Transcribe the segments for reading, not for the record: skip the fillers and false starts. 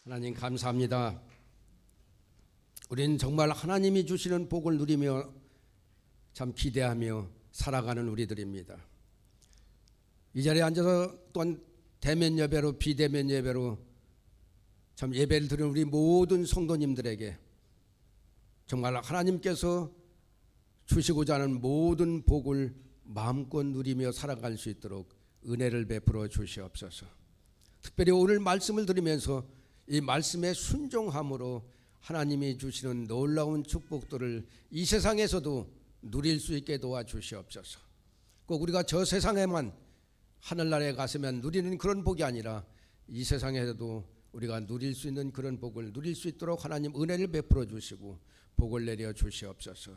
하나님 감사합니다. 우리는 정말 하나님이 주시는 복을 누리며 참 기대하며 살아가는 우리들입니다. 이 자리에 앉아서 또한 대면 예배로 비대면 예배로 참 예배를 드리는 우리 모든 성도님들에게 정말 하나님께서 주시고자 하는 모든 복을 마음껏 누리며 살아갈 수 있도록 은혜를 베풀어 주시옵소서. 특별히 오늘 말씀을 들으면서 이 말씀에 순종함으로 하나님이 주시는 놀라운 축복들을 이 세상에서도 누릴 수 있게 도와주시옵소서. 꼭 우리가 저 세상에만 하늘나라에 갔으면 누리는 그런 복이 아니라 이 세상에서도 우리가 누릴 수 있는 그런 복을 누릴 수 있도록 하나님 은혜를 베풀어 주시고 복을 내려 주시옵소서.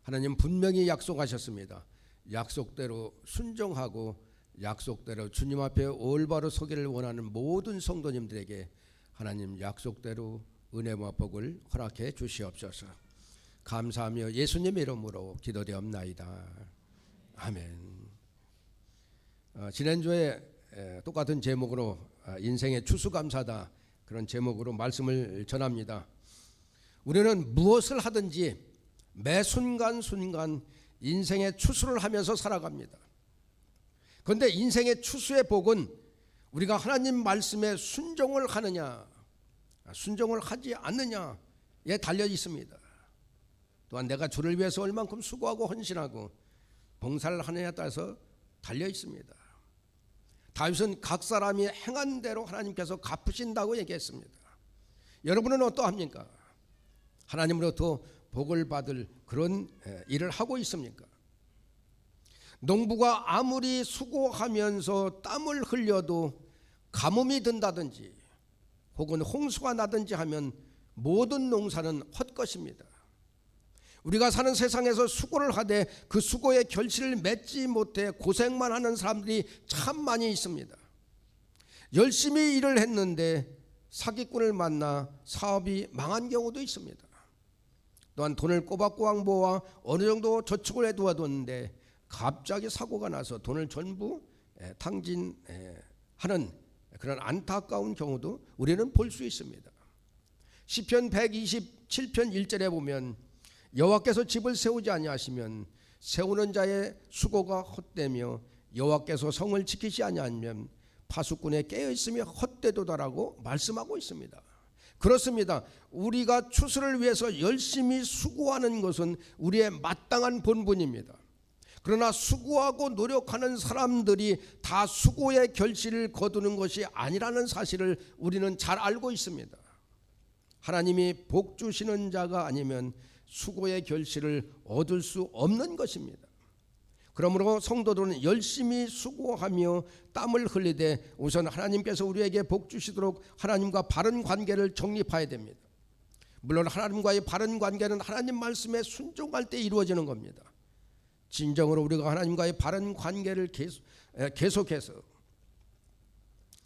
하나님 분명히 약속하셨습니다. 약속대로 순종하고 약속대로 주님 앞에 올바로 서기를 원하는 모든 성도님들에게 하나님 약속대로 은혜와 복을 허락해 주시옵소서. 감사하며 예수님의 이름으로 기도되옵나이다. 아멘. 지난주에 똑같은 제목으로 인생의 추수감사다 그런 제목으로 말씀을 전합니다. 우리는 무엇을 하든지 매 순간순간 인생의 추수를 하면서 살아갑니다. 그런데 인생의 추수의 복은 우리가 하나님 말씀에 순종을 하느냐 순종을 하지 않느냐에 달려 있습니다. 또한 내가 주를 위해서 얼만큼 수고하고 헌신하고 봉사를 하느냐에 따라서 달려 있습니다. 다윗은 각 사람이 행한 대로 하나님께서 갚으신다고 얘기했습니다. 여러분은 어떠합니까? 하나님으로부터 복을 받을 그런 일을 하고 있습니까? 농부가 아무리 수고하면서 땀을 흘려도 가뭄이 든다든지 혹은 홍수가 나든지 하면 모든 농사는 헛것입니다. 우리가 사는 세상에서 수고를 하되 그 수고의 결실을 맺지 못해 고생만 하는 사람들이 참 많이 있습니다. 열심히 일을 했는데 사기꾼을 만나 사업이 망한 경우도 있습니다. 또한 돈을 꼬박꼬박 모아 어느 정도 저축을 해두었는데 갑자기 사고가 나서 돈을 전부 탕진하는 그런 안타까운 경우도 우리는 볼 수 있습니다. 시편 127편 1절에 보면 여호와께서 집을 세우지 아니하시면 세우는 자의 수고가 헛되며 여호와께서 성을 지키지 아니하면 파수꾼의 깨어있음이 헛되도다라고 말씀하고 있습니다. 그렇습니다. 우리가 추수를 위해서 열심히 수고하는 것은 우리의 마땅한 본분입니다. 그러나 수고하고 노력하는 사람들이 다 수고의 결실을 거두는 것이 아니라는 사실을 우리는 잘 알고 있습니다. 하나님이 복 주시는 자가 아니면 수고의 결실을 얻을 수 없는 것입니다. 그러므로 성도들은 열심히 수고하며 땀을 흘리되 우선 하나님께서 우리에게 복 주시도록 하나님과 바른 관계를 정립해야 됩니다. 물론 하나님과의 바른 관계는 하나님 말씀에 순종할 때 이루어지는 겁니다. 진정으로 우리가 하나님과의 바른 관계를 계속해서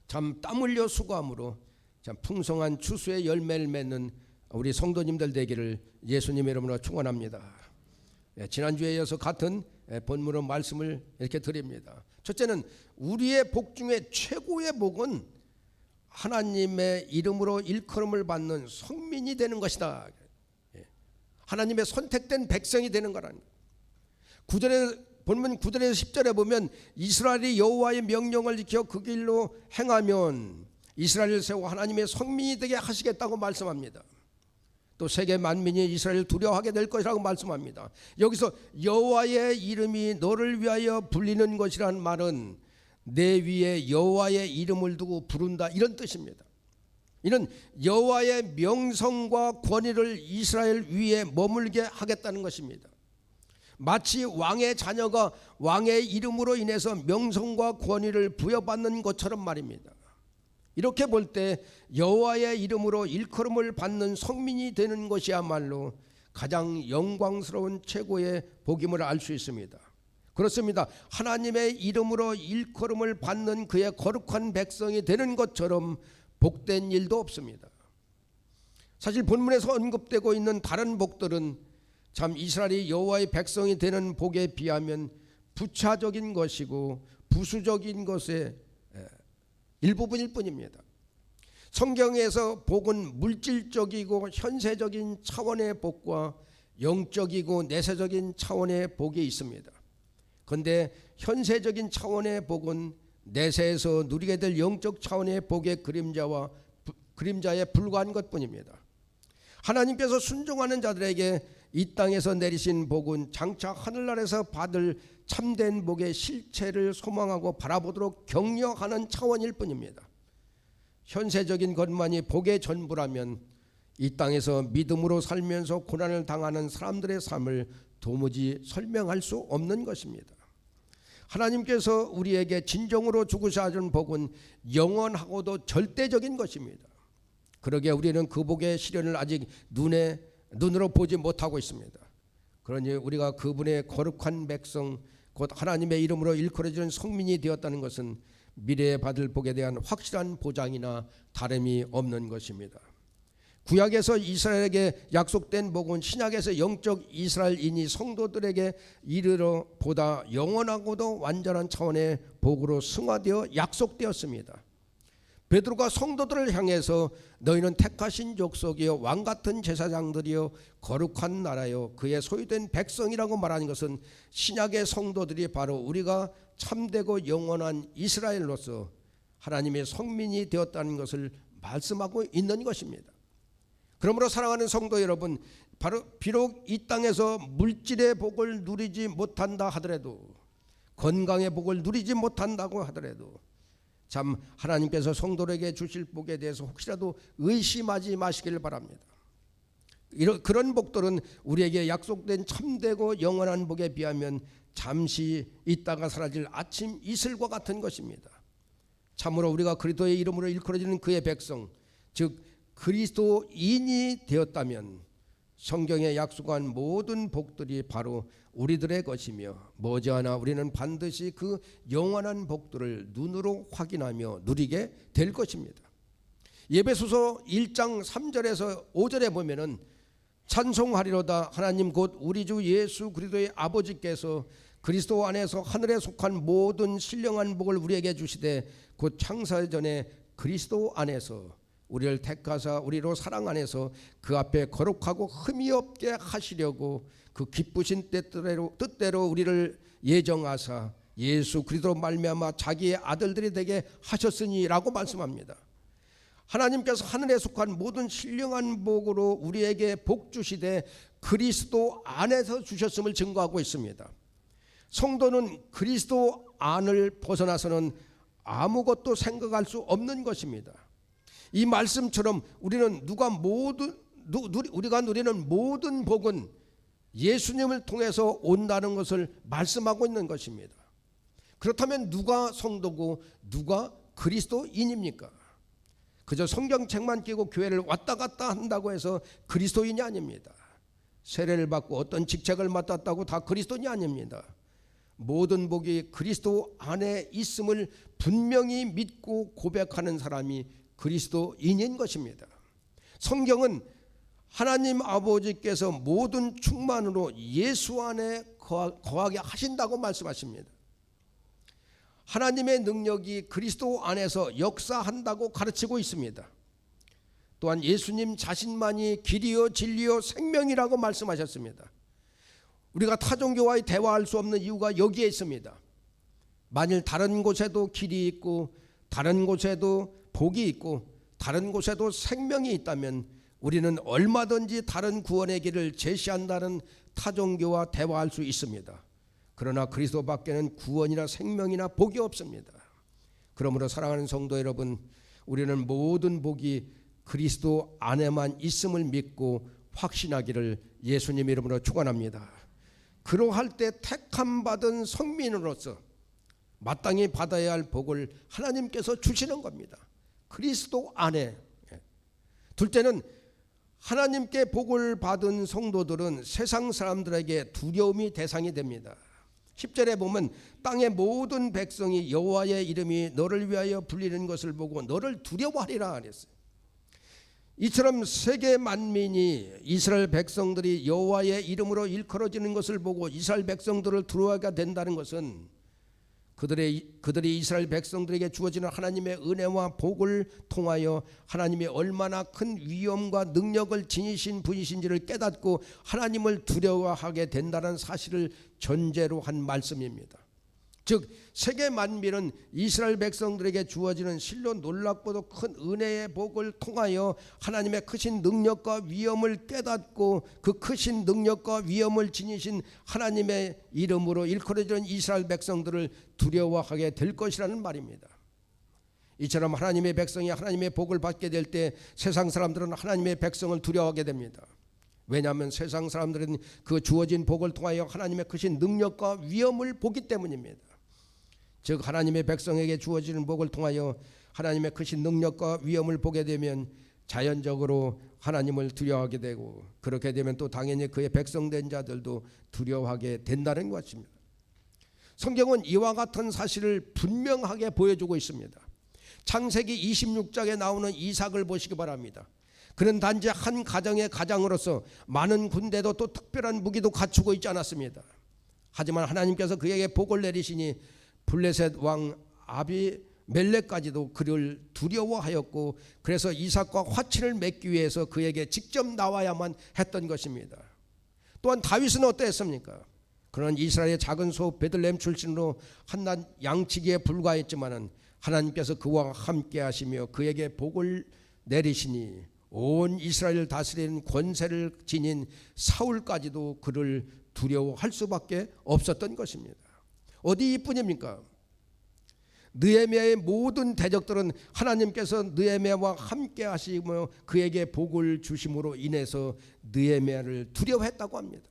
참 땀 흘려 수고함으로 참 풍성한 추수의 열매를 맺는 우리 성도님들 되기를 예수님의 이름으로 축원합니다. 지난주에 이어서 같은 본문으로 말씀을 이렇게 드립니다. 첫째는 우리의 복 중에 최고의 복은 하나님의 이름으로 일컬음을 받는 성민이 되는 것이다. 하나님의 선택된 백성이 되는 거라는 거예요. 본문 9절에서 10절에 보면 이스라엘이 여호와의 명령을 지켜 그 길로 행하면 이스라엘을 세워 하나님의 성민이 되게 하시겠다고 말씀합니다. 또 세계 만민이 이스라엘을 두려워하게 될 것이라고 말씀합니다. 여기서 여호와의 이름이 너를 위하여 불리는 것이라는 말은 내 위에 여호와의 이름을 두고 부른다 이런 뜻입니다. 이는 여호와의 명성과 권위를 이스라엘 위에 머물게 하겠다는 것입니다. 마치 왕의 자녀가 왕의 이름으로 인해서 명성과 권위를 부여받는 것처럼 말입니다. 이렇게 볼 때 여호와의 이름으로 일컬음을 받는 성민이 되는 것이야말로 가장 영광스러운 최고의 복임을 알 수 있습니다. 그렇습니다. 하나님의 이름으로 일컬음을 받는 그의 거룩한 백성이 되는 것처럼 복된 일도 없습니다. 사실 본문에서 언급되고 있는 다른 복들은 참 이스라엘이 여호와의 백성이 되는 복에 비하면 부차적인 것이고 부수적인 것의 일부분일 뿐입니다. 성경에서 복은 물질적이고 현세적인 차원의 복과 영적이고 내세적인 차원의 복이 있습니다. 그런데 현세적인 차원의 복은 내세에서 누리게 될 영적 차원의 복의 그림자에 불과한 것뿐입니다. 하나님께서 순종하는 자들에게 이 땅에서 내리신 복은 장차 하늘나라에서 받을 참된 복의 실체를 소망하고 바라보도록 격려하는 차원일 뿐입니다. 현세적인 것만이 복의 전부라면 이 땅에서 믿음으로 살면서 고난을 당하는 사람들의 삶을 도무지 설명할 수 없는 것입니다. 하나님께서 우리에게 진정으로 주고자 하는 복은 영원하고도 절대적인 것입니다. 그러기에 우리는 그 복의 실현을 아직 눈으로 보지 못하고 있습니다. 그러니 우리가 그분의 거룩한 백성 곧 하나님의 이름으로 일컬어지는 성민이 되었다는 것은 미래에 받을 복에 대한 확실한 보장이나 다름이 없는 것입니다. 구약에서 이스라엘에게 약속된 복은 신약에서 영적 이스라엘인이 성도들에게 이르러 보다 영원하고도 완전한 차원의 복으로 승화되어 약속되었습니다. 베드로가 성도들을 향해서 너희는 택하신 족속이요 왕같은 제사장들이요 거룩한 나라요 그의 소유된 백성이라고 말하는 것은 신약의 성도들이 바로 우리가 참되고 영원한 이스라엘로서 하나님의 성민이 되었다는 것을 말씀하고 있는 것입니다. 그러므로 사랑하는 성도 여러분, 비록 이 땅에서 물질의 복을 누리지 못한다 하더라도, 건강의 복을 누리지 못한다고 하더라도 참 하나님께서 성도에게 주실 복에 대해서 혹시라도 의심하지 마시길 바랍니다. 그런 복들은 우리에게 약속된 참되고 영원한 복에 비하면 잠시 있다가 사라질 아침 이슬과 같은 것입니다. 참으로 우리가 그리스도의 이름으로 일컬어지는 그의 백성, 즉 그리스도인이 되었다면 성경에 약속한 모든 복들이 바로 우리들의 것이며 머지않아 우리는 반드시 그 영원한 복들을 눈으로 확인하며 누리게 될 것입니다. 에베소서 1장 3절에서 5절에 보면은 찬송하리로다 하나님 곧 우리 주 예수 그리스도의 아버지께서 그리스도 안에서 하늘에 속한 모든 신령한 복을 우리에게 주시되 곧 창세 전에 그리스도 안에서 우리를 택하사 우리로 사랑 안에서 그 앞에 거룩하고 흠이 없게 하시려고 그 기쁘신 뜻대로 우리를 예정하사 예수 그리스도로 말미암아 자기의 아들들이 되게 하셨으니라고 말씀합니다. 하나님께서 하늘에 속한 모든 신령한 복으로 우리에게 복 주시되 그리스도 안에서 주셨음을 증거하고 있습니다. 성도는 그리스도 안을 벗어나서는 아무것도 생각할 수 없는 것입니다. 이 말씀처럼 우리가 누리는 모든 복은 예수님을 통해서 온다는 것을 말씀하고 있는 것입니다. 그렇다면 누가 성도고 누가 그리스도인입니까? 그저 성경책만 끼고 교회를 왔다 갔다 한다고 해서 그리스도인이 아닙니다. 세례를 받고 어떤 직책을 맡았다고 다 그리스도인이 아닙니다. 모든 복이 그리스도 안에 있음을 분명히 믿고 고백하는 사람이 그리스도인인 것입니다. 성경은 하나님 아버지께서 모든 충만으로 예수 안에 거하게 하신다고 말씀하십니다. 하나님의 능력이 그리스도 안에서 역사한다고 가르치고 있습니다. 또한 예수님 자신만이 길이요 진리요 생명이라고 말씀하셨습니다. 우리가 타종교와의 대화할 수 없는 이유가 여기에 있습니다. 만일 다른 곳에도 길이 있고 다른 곳에도 복이 있고 다른 곳에도 생명이 있다면 우리는 얼마든지 다른 구원의 길을 제시한다는 타종교와 대화할 수 있습니다. 그러나 그리스도 밖에는 구원이나 생명이나 복이 없습니다. 그러므로 사랑하는 성도 여러분, 우리는 모든 복이 그리스도 안에만 있음을 믿고 확신하기를 예수님 이름으로 축원합니다. 그러할 때 택함 받은 성민으로서 마땅히 받아야 할 복을 하나님께서 주시는 겁니다. 그리스도 안에. 둘째는 하나님께 복을 받은 성도들은 세상 사람들에게 두려움이 대상이 됩니다. 10절에 보면 땅의 모든 백성이 여호와의 이름이 너를 위하여 불리는 것을 보고 너를 두려워하리라 그랬어요. 이처럼 세계 만민이 이스라엘 백성들이 여호와의 이름으로 일컬어지는 것을 보고 이스라엘 백성들을 두려워하게 된다는 것은 그들이 이스라엘 백성들에게 주어지는 하나님의 은혜와 복을 통하여 하나님이 얼마나 큰 위엄과 능력을 지니신 분이신지를 깨닫고 하나님을 두려워하게 된다는 사실을 전제로 한 말씀입니다. 즉 세계 만민은 이스라엘 백성들에게 주어지는 실로 놀랍고도 큰 은혜의 복을 통하여 하나님의 크신 능력과 위엄을 깨닫고 그 크신 능력과 위엄을 지니신 하나님의 이름으로 일컬어지는 이스라엘 백성들을 두려워하게 될 것이라는 말입니다. 이처럼 하나님의 백성이 하나님의 복을 받게 될 때 세상 사람들은 하나님의 백성을 두려워하게 됩니다. 왜냐하면 세상 사람들은 그 주어진 복을 통하여 하나님의 크신 능력과 위엄을 보기 때문입니다. 즉 하나님의 백성에게 주어지는 복을 통하여 하나님의 크신 능력과 위엄을 보게 되면 자연적으로 하나님을 두려워하게 되고, 그렇게 되면 또 당연히 그의 백성된 자들도 두려워하게 된다는 것입니다. 성경은 이와 같은 사실을 분명하게 보여주고 있습니다. 창세기 26장에 나오는 이삭을 보시기 바랍니다. 그는 단지 한 가정의 가장으로서 많은 군대도 또 특별한 무기도 갖추고 있지 않았습니다. 하지만 하나님께서 그에게 복을 내리시니 블레셋 왕 아비멜렉까지도 그를 두려워하였고, 그래서 이삭과 화친을 맺기 위해서 그에게 직접 나와야만 했던 것입니다. 또한 다윗은 어떠했습니까? 그는 이스라엘의 작은 소 베들레헴 출신으로 한낱 양치기에 불과했지만은 하나님께서 그와 함께 하시며 그에게 복을 내리시니 온 이스라엘을 다스리는 권세를 지닌 사울까지도 그를 두려워할 수밖에 없었던 것입니다. 어디 이뿐입니까? 느헤미야의 모든 대적들은 하나님께서 느헤미야와 함께 하시며 그에게 복을 주심으로 인해서 느헤미야를 두려워했다고 합니다.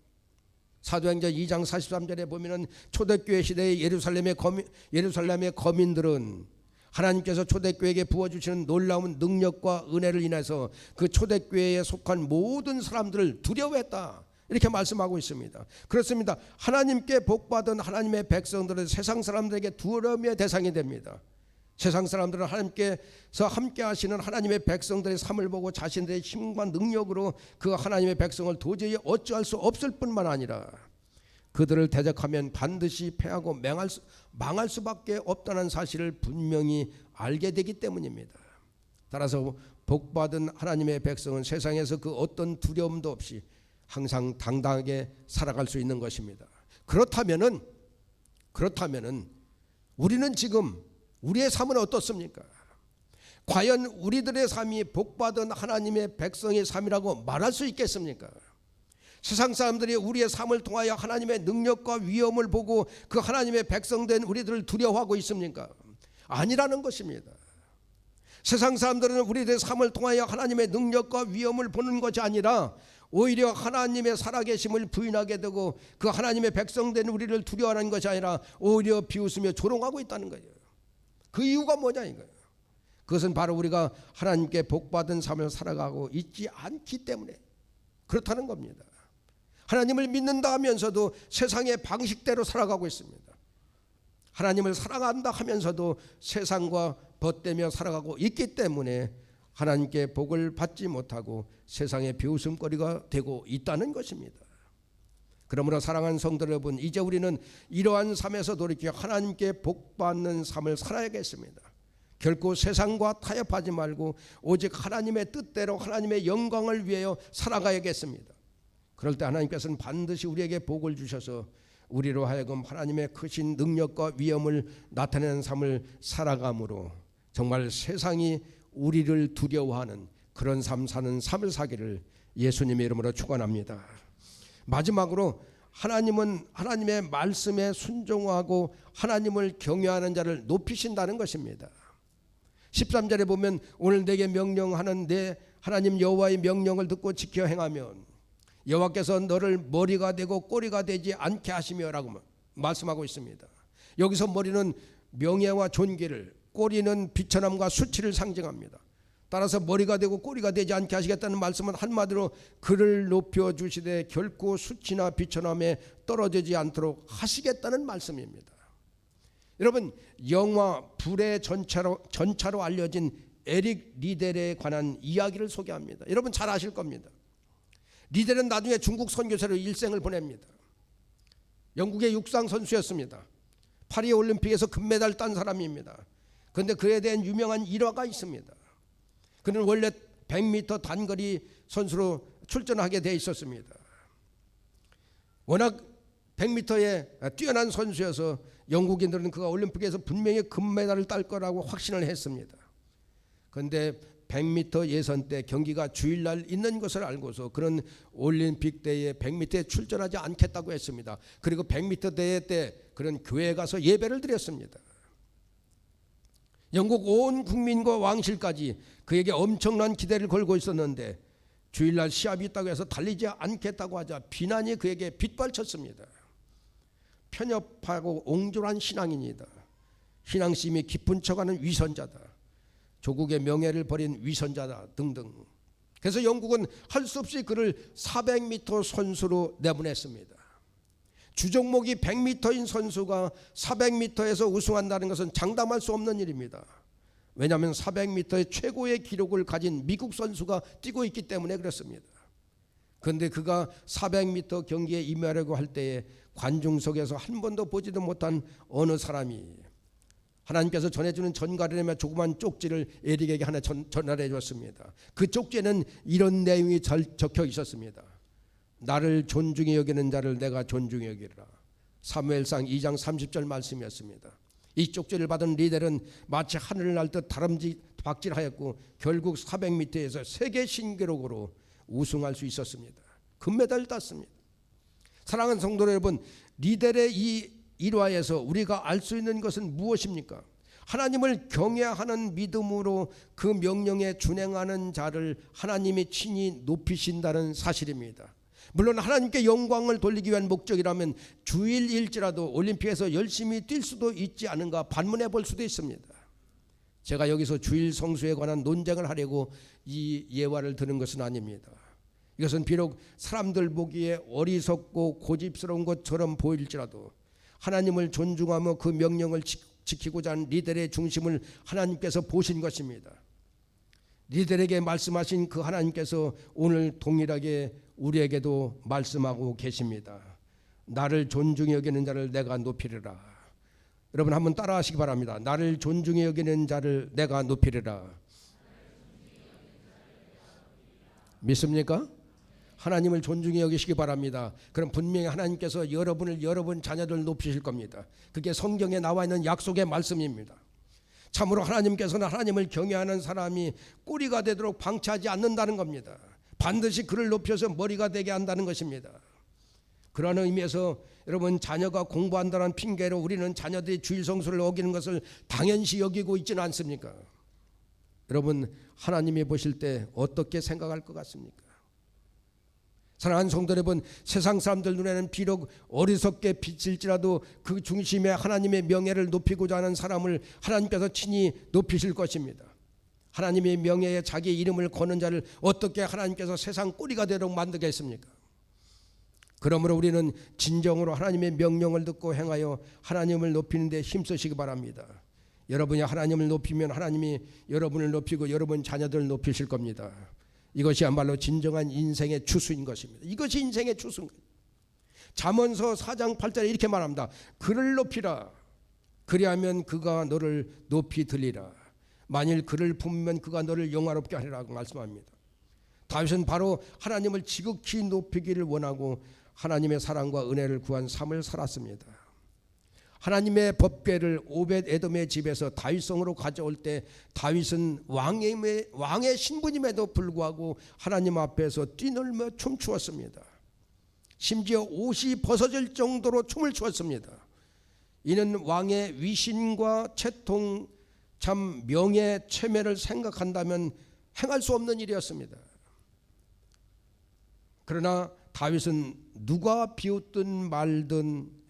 사도행전 2장 43절에 보면은 초대교회 시대의 예루살렘의 거민들은 하나님께서 초대교회에게 부어주시는 놀라운 능력과 은혜를 인해서 그 초대교회에 속한 모든 사람들을 두려워했다, 이렇게 말씀하고 있습니다. 그렇습니다. 하나님께 복받은 하나님의 백성들은 세상 사람들에게 두려움의 대상이 됩니다. 세상 사람들은 하나님께서 함께 하시는 하나님의 백성들의 삶을 보고 자신들의 힘과 능력으로 그 하나님의 백성을 도저히 어찌할 수 없을 뿐만 아니라 그들을 대적하면 반드시 패하고 망할 수밖에 없다는 사실을 분명히 알게 되기 때문입니다. 따라서 복받은 하나님의 백성은 세상에서 그 어떤 두려움도 없이 항상 당당하게 살아갈 수 있는 것입니다. 그렇다면은 우리는 지금 우리의 삶은 어떻습니까? 과연 우리들의 삶이 복받은 하나님의 백성의 삶이라고 말할 수 있겠습니까? 세상 사람들이 우리의 삶을 통하여 하나님의 능력과 위엄을 보고 그 하나님의 백성된 우리들을 두려워하고 있습니까? 아니라는 것입니다. 세상 사람들은 우리들의 삶을 통하여 하나님의 능력과 위엄을 보는 것이 아니라 오히려 하나님의 살아계심을 부인하게 되고 그 하나님의 백성된 우리를 두려워하는 것이 아니라 오히려 비웃으며 조롱하고 있다는 거예요. 그 이유가 뭐냐 이거예요. 그것은 바로 우리가 하나님께 복받은 삶을 살아가고 있지 않기 때문에 그렇다는 겁니다. 하나님을 믿는다 하면서도 세상의 방식대로 살아가고 있습니다. 하나님을 사랑한다 하면서도 세상과 벗대며 살아가고 있기 때문에 하나님께 복을 받지 못하고 세상의 비웃음거리가 되고 있다는 것입니다. 그러므로 사랑하는 성도 여러분, 이제 우리는 이러한 삶에서 돌이켜 하나님께 복받는 삶을 살아야겠습니다. 결코 세상과 타협하지 말고 오직 하나님의 뜻대로 하나님의 영광을 위하여 살아가야겠습니다. 그럴 때 하나님께서는 반드시 우리에게 복을 주셔서 우리로 하여금 하나님의 크신 능력과 위엄을 나타내는 삶을 살아감으로 정말 세상이 우리를 두려워하는 그런 삶 사는 삶을 사기를 예수님의 이름으로 축원합니다. 마지막으로 하나님은 하나님의 말씀에 순종하고 하나님을 경외하는 자를 높이신다는 것입니다. 13절에 보면 오늘 내게 명령하는 내 하나님 여호와의 명령을 듣고 지켜 행하면 여호와께서 너를 머리가 되고 꼬리가 되지 않게 하시며라고 말씀하고 있습니다. 여기서 머리는 명예와 존귀를, 꼬리는 비천함과 수치를 상징합니다. 따라서 머리가 되고 꼬리가 되지 않게 하시겠다는 말씀은 한마디로 그를 높여주시되 결코 수치나 비천함에 떨어지지 않도록 하시겠다는 말씀입니다. 여러분, 영화 불의 전차로 알려진 에릭 리델에 관한 이야기를 소개합니다. 여러분 잘 아실 겁니다. 리델은 나중에 중국 선교사로 일생을 보냅니다. 영국의 육상 선수였습니다. 파리 올림픽에서 금메달 딴 사람입니다. 그런데 그에 대한 유명한 일화가 있습니다. 그는 원래 100m 단거리 선수로 출전하게 돼 있었습니다. 워낙 100m에 뛰어난 선수여서 영국인들은 그가 올림픽에서 분명히 금메달을 딸 거라고 확신을 했습니다. 그런데 100m 예선 때 경기가 주일날 있는 것을 알고서 그는 올림픽 대회에 100m에 출전하지 않겠다고 했습니다. 그리고 100m 대회 때 그는 교회에 가서 예배를 드렸습니다. 영국 온 국민과 왕실까지 그에게 엄청난 기대를 걸고 있었는데 주일날 시합이 있다고 해서 달리지 않겠다고 하자 비난이 그에게 빗발쳤습니다. 편협하고 옹졸한 신앙인이다. 신앙심이 깊은 척하는 위선자다. 조국의 명예를 버린 위선자다 등등. 그래서 영국은 할 수 없이 그를 400m 선수로 내보냈습니다. 주종목이 100m인 선수가 400m에서 우승한다는 것은 장담할 수 없는 일입니다. 왜냐하면 400m의 최고의 기록을 가진 미국 선수가 뛰고 있기 때문에 그렇습니다. 그런데 그가 400m 경기에 임하려고 할 때에 관중석에서 한 번도 보지도 못한 어느 사람이 하나님께서 전해주는 전가리라며 조그만 쪽지를 에릭에게 하나 전달해 줬습니다. 그 쪽지에는 이런 내용이 적혀 있었습니다. 나를 존중히 여기는 자를 내가 존중히 여기리라. 사무엘상 2장 30절 말씀이었습니다. 이 쪽지를 받은 리델은 마치 하늘을 날 듯 다름박질하였고 결국 400m에서 세계 신기록으로 우승할 수 있었습니다. 금메달을 땄습니다. 사랑하는 성도 여러분, 리델의 이 일화에서 우리가 알 수 있는 것은 무엇입니까? 하나님을 경외하는 믿음으로 그 명령에 준행하는 자를 하나님이 친히 높이신다는 사실입니다. 물론 하나님께 영광을 돌리기 위한 목적이라면 주일일지라도 올림픽에서 열심히 뛸 수도 있지 않은가 반문해 볼 수도 있습니다. 제가 여기서 주일 성수에 관한 논쟁을 하려고 이 예화를 드는 것은 아닙니다. 이것은 비록 사람들 보기에 어리석고 고집스러운 것처럼 보일지라도 하나님을 존중하며 그 명령을 지키고자 하는 리델의 중심을 하나님께서 보신 것입니다. 리델에게 말씀하신 그 하나님께서 오늘 동일하게 우리에게도 말씀하고 계십니다. 나를 존중히 여기는 자를 내가 높이리라. 여러분 한번 따라하시기 바랍니다. 나를 존중히 여기는 자를 내가 높이리라. 믿습니까? 하나님을 존중히 여기시기 바랍니다. 그럼 분명히 하나님께서 여러분 자녀들 높이실 겁니다. 그게 성경에 나와 있는 약속의 말씀입니다. 참으로 하나님께서는 하나님을 경외하는 사람이 꼬리가 되도록 방치하지 않는다는 겁니다. 반드시 그를 높여서 머리가 되게 한다는 것입니다. 그러한 의미에서 여러분 자녀가 공부한다는 핑계로 우리는 자녀들이 주일 성수를 어기는 것을 당연시 여기고 있지는 않습니까? 여러분 하나님이 보실 때 어떻게 생각할 것 같습니까? 사랑하는 성도 여러분, 세상 사람들 눈에는 비록 어리석게 비칠지라도 그 중심에 하나님의 명예를 높이고자 하는 사람을 하나님께서 친히 높이실 것입니다. 하나님의 명예에 자기 이름을 거는 자를 어떻게 하나님께서 세상 꼬리가 되도록 만들겠습니까? 그러므로 우리는 진정으로 하나님의 명령을 듣고 행하여 하나님을 높이는 데 힘쓰시기 바랍니다. 여러분이 하나님을 높이면 하나님이 여러분을 높이고 여러분 자녀들을 높이실 겁니다. 이것이야말로 진정한 인생의 추수인 것입니다. 이것이 인생의 추수입니다. 잠언서 4장 8절에 이렇게 말합니다. 그를 높이라. 그리하면 그가 너를 높이 들리라. 만일 그를 품으면 그가 너를 영화롭게 하리라고 말씀합니다. 다윗은 바로 하나님을 지극히 높이기를 원하고 하나님의 사랑과 은혜를 구한 삶을 살았습니다. 하나님의 법궤를 오벳 에돔의 집에서 다윗성으로 가져올 때 다윗은 왕의 신분임에도 불구하고 하나님 앞에서 뛰놀며 춤추었습니다. 심지어 옷이 벗어질 정도로 춤을 추었습니다. 이는 왕의 위신과 채통, 참 명예, 체면을 생각한다면 행할 수 없는 일이었습니다. 그러나 다윗은 누가 비웃든 말든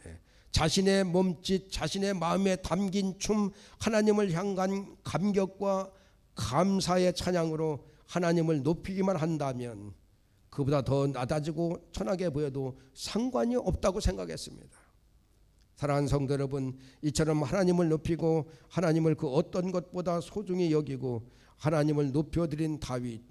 자신의 몸짓, 자신의 마음에 담긴 춤, 하나님을 향한 감격과 감사의 찬양으로 하나님을 높이기만 한다면 그보다 더 낮아지고 천하게 보여도 상관이 없다고 생각했습니다. 사랑하는 성도 여러분, 이처럼 하나님을 높이고 하나님을 그 어떤 것보다 소중히 여기고 하나님을 높여드린 다윗,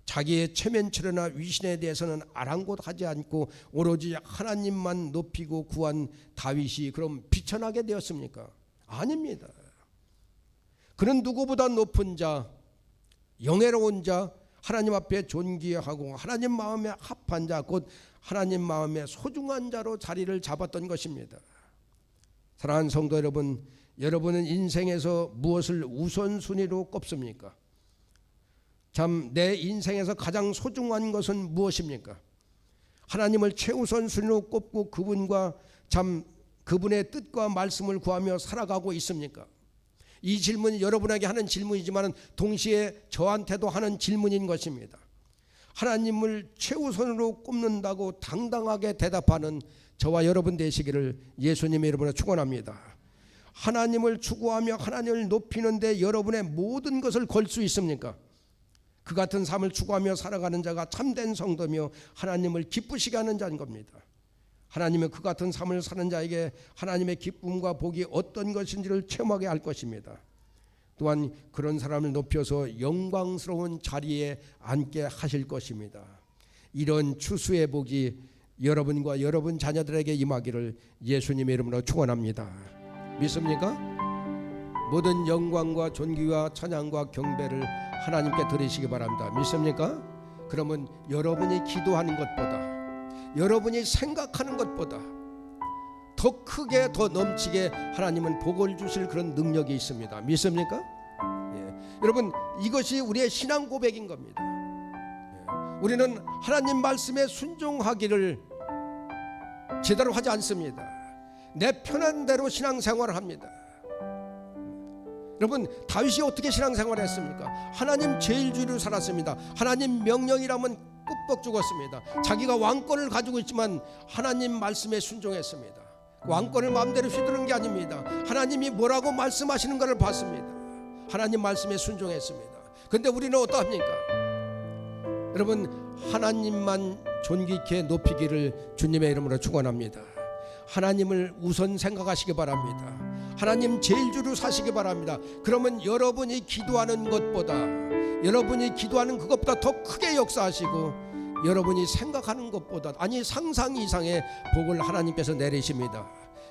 자기의 체면치레나 위신에 대해서는 아랑곳하지 않고 오로지 하나님만 높이고 구한 다윗이 그럼 비천하게 되었습니까? 아닙니다. 그는 누구보다 높은 자, 영예로운 자, 하나님 앞에 존귀하고 하나님 마음에 합한 자, 곧 하나님 마음에 소중한 자로 자리를 잡았던 것입니다. 사랑하는 성도 여러분, 여러분은 인생에서 무엇을 우선순위로 꼽습니까? 참 내 인생에서 가장 소중한 것은 무엇입니까? 하나님을 최우선순위로 꼽고 그분과 참 그분의 뜻과 말씀을 구하며 살아가고 있습니까? 이 질문이 여러분에게 하는 질문이지만 동시에 저한테도 하는 질문인 것입니다. 하나님을 최우선으로 꼽는다고 당당하게 대답하는 저와 여러분 되시기를 예수님의 이름으로 축원합니다. 하나님을 추구하며 하나님을 높이는 데 여러분의 모든 것을 걸 수 있습니까? 그 같은 삶을 추구하며 살아가는 자가 참된 성도며 하나님을 기쁘시게 하는 자인 겁니다. 하나님은 그 같은 삶을 사는 자에게 하나님의 기쁨과 복이 어떤 것인지를 체험하게 할 것입니다. 또한 그런 사람을 높여서 영광스러운 자리에 앉게 하실 것입니다. 이런 추수의 복이 여러분과 여러분 자녀들에게 임하기를 예수님의 이름으로 축원합니다. 믿습니까? 모든 영광과 존귀와 찬양과 경배를 하나님께 드리시기 바랍니다. 믿습니까? 그러면 여러분이 기도하는 것보다, 여러분이 생각하는 것보다 더 크게 더 넘치게 하나님은 복을 주실 그런 능력이 있습니다. 믿습니까? 예. 여러분, 이것이 우리의 신앙 고백인 겁니다. 예. 우리는 하나님 말씀에 순종하기를 제대로 하지 않습니다. 내 편한 대로 신앙생활을 합니다. 여러분, 다윗이 어떻게 신앙생활을 했습니까? 하나님 제일주의로 살았습니다. 하나님 명령이라면 끝뻑 죽었습니다. 자기가 왕권을 가지고 있지만 하나님 말씀에 순종했습니다. 왕권을 마음대로 휘두른 게 아닙니다. 하나님이 뭐라고 말씀하시는 걸 봤습니다. 하나님 말씀에 순종했습니다. 그런데 우리는 어떠합니까? 여러분, 하나님만 존귀케 높이기를 주님의 이름으로 축원합니다. 하나님을 우선 생각하시기 바랍니다. 하나님 제일주로 사시기 바랍니다. 그러면 여러분이 기도하는 것보다, 여러분이 기도하는 그것보다 더 크게 역사하시고 여러분이 생각하는 것보다, 아니 상상 이상의 복을 하나님께서 내리십니다.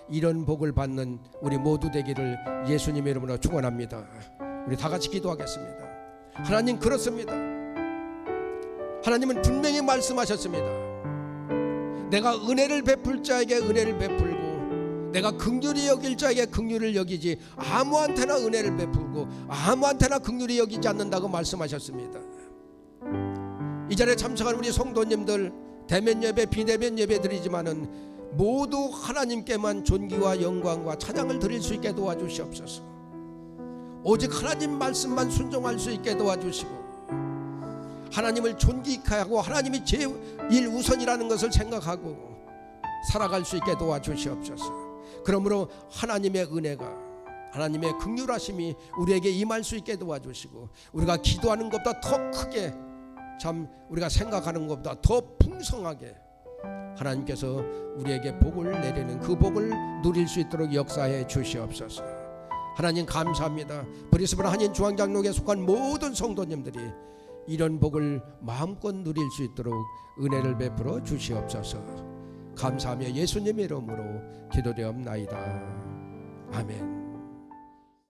이런 복을 받는 우리 모두 되기를 예수님의 이름으로 축원합니다. 우리 다 같이 기도하겠습니다. 하나님, 그렇습니다. 하나님은 분명히 말씀하셨습니다. 내가 은혜를 베풀 자에게 은혜를 베풀고 내가 긍휼히 여길 자에게 긍휼을 여기지 아무한테나 은혜를 베풀고 아무한테나 긍휼히 여기지 않는다고 말씀하셨습니다. 이 자리에 참석한 우리 성도님들, 대면 예배, 비대면 예배 드리지만은 모두 하나님께만 존귀와 영광과 찬양을 드릴 수 있게 도와주시옵소서. 오직 하나님 말씀만 순종할 수 있게 도와주시고 하나님을 존귀케 하고 하나님이 제일 우선이라는 것을 생각하고 살아갈 수 있게 도와주시옵소서. 그러므로 하나님의 은혜가, 하나님의 긍휼하심이 우리에게 임할 수 있게 도와주시고 우리가 기도하는 것보다 더 크게, 참 우리가 생각하는 것보다 더 풍성하게 하나님께서 우리에게 복을 내리는 그 복을 누릴 수 있도록 역사해 주시옵소서. 하나님 감사합니다. 브리스번 한인 중앙장로교에 속한 모든 성도님들이 이런 복을 마음껏 누릴 수 있도록 은혜를 베풀어 주시옵소서. 감사하며 예수님의 이름으로 기도되옵나이다. 아멘.